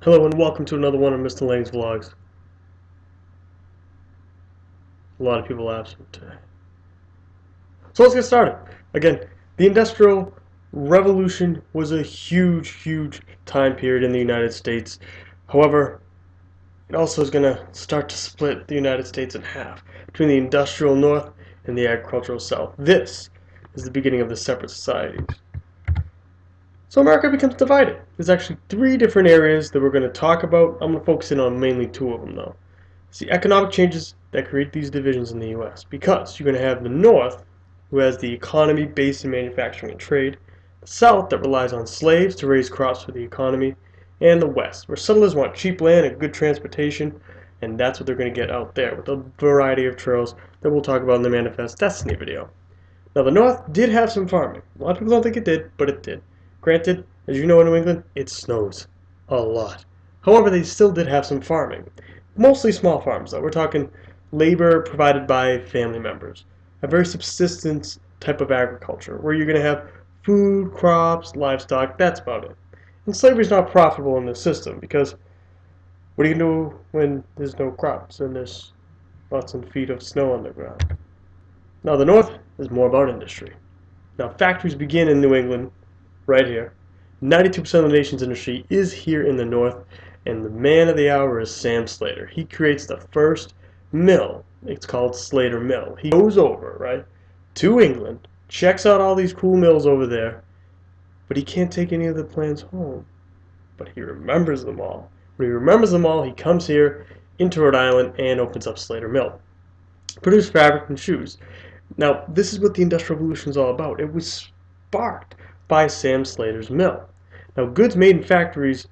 Hello and welcome to another one of Mr. Lang's vlogs. A lot of people absent today. So let's get started. Again, the Industrial Revolution was a huge time period in the United States. However, it also is going to start to split the United States in half between the industrial North and the agricultural South. This is the beginning of the separate societies. So America becomes divided. There's actually three different areas that we're going to talk about. I'm going to focus in on mainly two of them though. It's the economic changes that create these divisions in the U.S. because you're going to have the North, who has the economy based in manufacturing and trade, the South that relies on slaves to raise crops for the economy, and the West, where settlers want cheap land and good transportation, and that's what they're going to get out there with a variety of trails that we'll talk about in the Manifest Destiny video. Now the North did have some farming. A lot of people don't think it did, but it did. Granted, as you know in New England, it snows a lot. However, they still did have some farming. Mostly small farms though. We're talking labor provided by family members. A very subsistence type of agriculture where you're going to have food, crops, livestock, that's about it. And slavery is not profitable in this system because what are you going to do when there's no crops and there's lots of feet of snow on the ground? Now the North is more about industry. Now factories begin in New England, right here. 92% of the nation's industry is here in the North, and the man of the hour is Sam Slater. He creates the first mill. It's called Slater Mill. He goes over, right, to England, checks out all these cool mills over there, but he can't take any of the plans home. But he remembers them all. When he remembers them all, he comes here into Rhode Island and opens up Slater Mill. Produce fabric and shoes. Now, this is what the Industrial Revolution is all about. It was sparked by Sam Slater's mill. Now, goods made in factories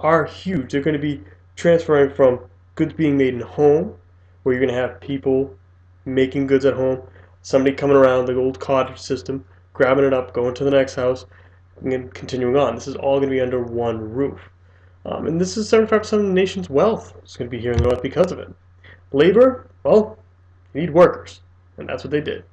are huge. They're going to be transferring from goods being made in home, where you're going to have people making goods at home, somebody coming around the old cottage system, grabbing it up, going to the next house, and continuing on. This is all going to be under one roof. And this is 75% of the nation's wealth. It's going to be here in the North because of it. Labor, well, you need workers, and that's what they did.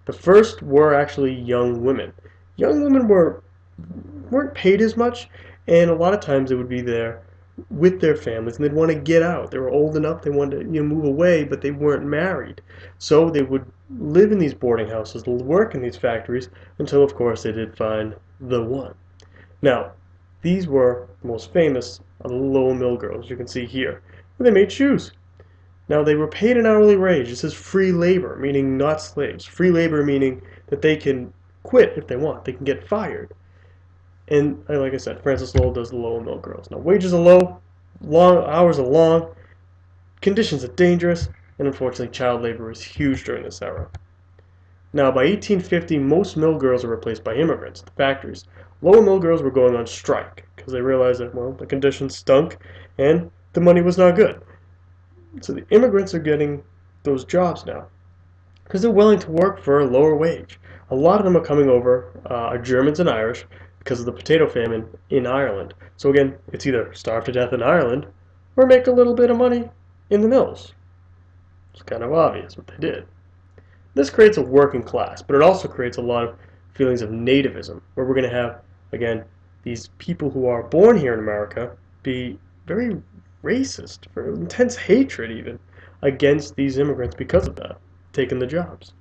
The first were actually young women. Young women weren't paid as much, and a lot of times they would be there with their families, and they'd want to get out. They were old enough, they wanted to move away, but they weren't married. So they would live in these boarding houses, work in these factories, until of course they did find the one. Now, these were the most famous of the Lowell Mill girls, you can see here, where they made shoes. Now they were paid an hourly wage. This is free labor, meaning not slaves. Free labor meaning that they can quit if they want. They can get fired. And like I said, Frances Lowell does the Lowell Mill girls. Now wages are low, hours are long, conditions are dangerous, and unfortunately child labor is huge during this era. Now by 1850, most mill girls are replaced by immigrants at the factories. Lowell Mill girls were going on strike because they realized that, well, the conditions stunk and the money was not good. So the immigrants are getting those jobs now because they're willing to work for a lower wage. A lot of them are coming over, are Germans and Irish, because of the potato famine in Ireland. So again, it's either starve to death in Ireland or make a little bit of money in the mills. It's kind of obvious what they did. This creates a working class, but it also creates a lot of feelings of nativism, where we're going to have, again, these people who are born here in America be very racist, for intense hatred even, against these immigrants because of that, taking the jobs.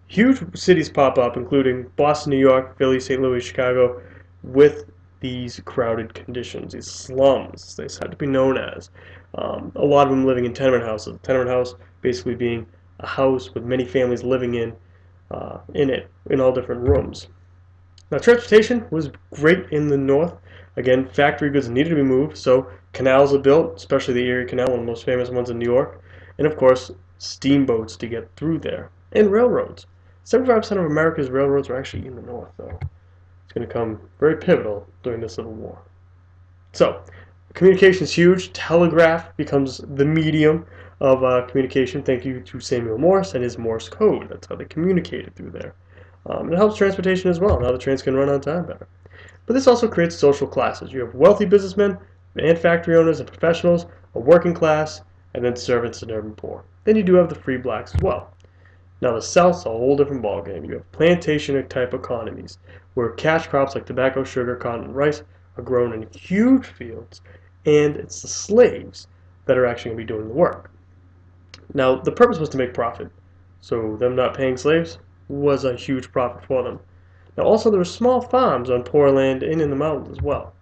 Huge cities pop up, including Boston, New York, Philly, St. Louis, Chicago, with these crowded conditions, these slums, they had to be known as. A lot of them living in tenement houses. A tenement house basically being a house with many families living in it, in all different rooms. Now, transportation was great in the North. Again, factory goods needed to be moved, so canals are built, especially the Erie Canal, one of the most famous ones in New York, and of course, steamboats to get through there, and railroads. 75% of America's railroads are actually in the North, though. It's going to come very pivotal during the Civil War. So, communication is huge. Telegraph becomes the medium of communication. Thank you to Samuel Morse and his Morse code. That's how they communicated through there. And it helps transportation as well. Now the trains can run on time better. But this also creates social classes. You have wealthy businessmen and factory owners and professionals, a working class, and then servants and urban poor. Then you do have the free blacks as well. Now the South's a whole different ballgame. You have plantation type economies where cash crops like tobacco, sugar, cotton, and rice are grown in huge fields and it's the slaves that are actually going to be doing the work. Now, the purpose was to make profit, so them not paying slaves was a huge profit for them. Now, also, there were small farms on poor land and in the mountains as well.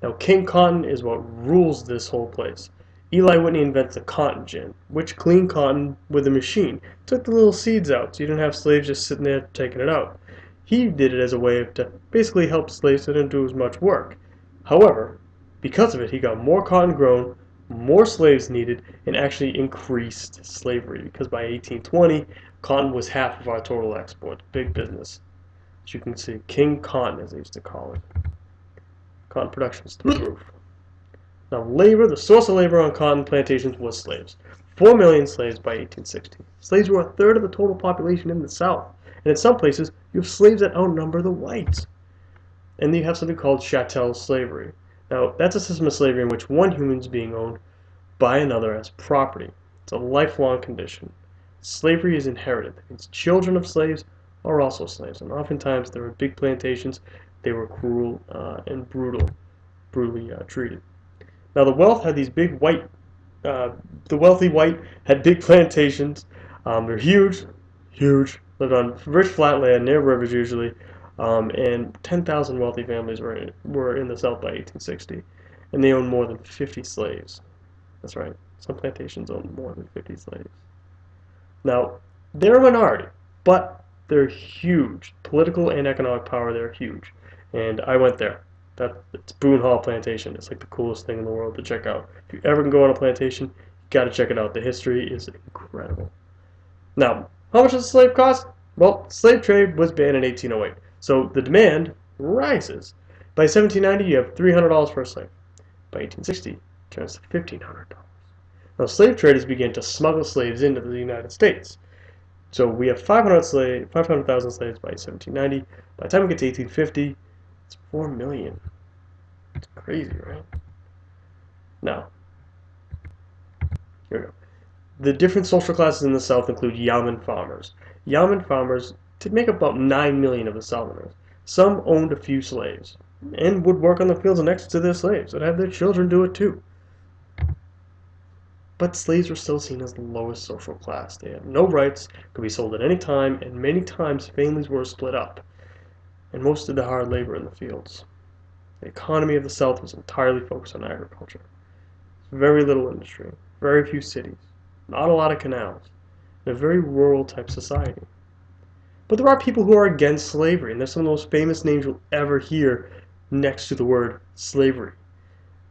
Now, King Cotton is what rules this whole place. Eli Whitney invents the cotton gin, which cleaned cotton with a machine. Took the little seeds out, so you didn't have slaves just sitting there taking it out. He did it as a way to basically help slaves that didn't do as much work. However, because of it, he got more cotton grown, more slaves needed, and actually increased slavery, because by 1820, cotton was half of our total export. Big business. As you can see, King Cotton, as they used to call it. Cotton production is through the roof. Now, labor, the source of labor on cotton plantations was slaves. 4 million slaves by 1860. Slaves were a third of the total population in the South. And in some places, you have slaves that outnumber the whites. And you have something called chattel slavery. Now, that's a system of slavery in which one human is being owned by another as property. It's a lifelong condition. Slavery is inherited. That means children of slaves are also slaves. And oftentimes, there were big plantations. They were cruel and brutally treated. Now, the wealthy white had big plantations. They're huge, huge. Lived on rich flat land near rivers usually, and 10,000 wealthy families were in the South by 1860, and they owned more than 50 slaves. That's right, some plantations owned more than 50 slaves. Now, they're a minority, but they're huge. Political and economic power, they're huge. And I went there. It's Boone Hall Plantation. It's like the coolest thing in the world to check out. If you ever can go on a plantation, you gotta check it out. The history is incredible. Now, how much does a slave cost? Well, slave trade was banned in 1808, so the demand rises. By 1790, you have $300 for a slave. By 1860, it turns to $1,500. Now, slave traders began to smuggle slaves into the United States. So we have 500,000 slaves by 1790. By the time we get to 1850, it's 4 million. It's crazy, right? Now, here we go. The different social classes in the South include yeoman farmers. Yeoman farmers did make up about 9 million of the Southerners. Some owned a few slaves and would work on the fields next to their slaves and have their children do it too. But slaves were still seen as the lowest social class. They had no rights, could be sold at any time, and many times families were split up, and most did the hard labor in the fields. The economy of the South was entirely focused on agriculture. Very little industry, very few cities, not a lot of canals, and a very rural type society. But there are people who are against slavery, and they're some of the most famous names you'll ever hear next to the word slavery.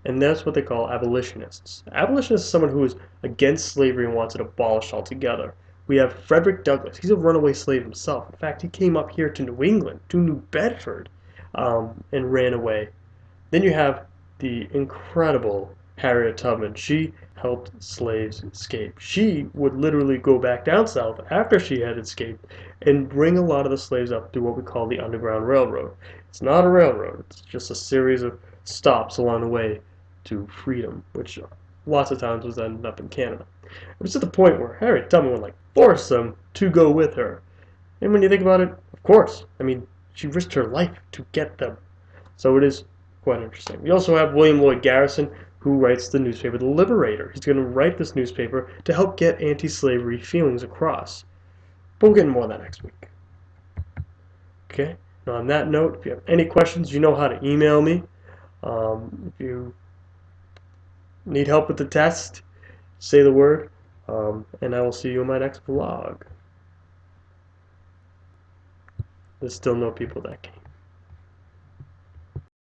And that's what they call abolitionists. Abolitionist is someone who is against slavery and wants it abolished altogether. We have Frederick Douglass. He's a runaway slave himself. In fact, he came up here to New England, to New Bedford, and ran away. Then you have the incredible Harriet Tubman. She helped slaves escape. She would literally go back down south after she had escaped and bring a lot of the slaves up through what we call the Underground Railroad. It's not a railroad. It's just a series of stops along the way to freedom, which lots of times was ended up in Canada. It was to the point where Harriet Tubman would force them to go with her. And when you think about it, of course, I mean, she risked her life to get them. So it is quite interesting. We also have William Lloyd Garrison, who writes the newspaper The Liberator. He's going to write this newspaper to help get anti-slavery feelings across. But we'll get into more of that next week. Okay? Now on that note, if you have any questions, you know how to email me. If you need help with the test, say the word, and I will see you in my next vlog. There's still no people that came.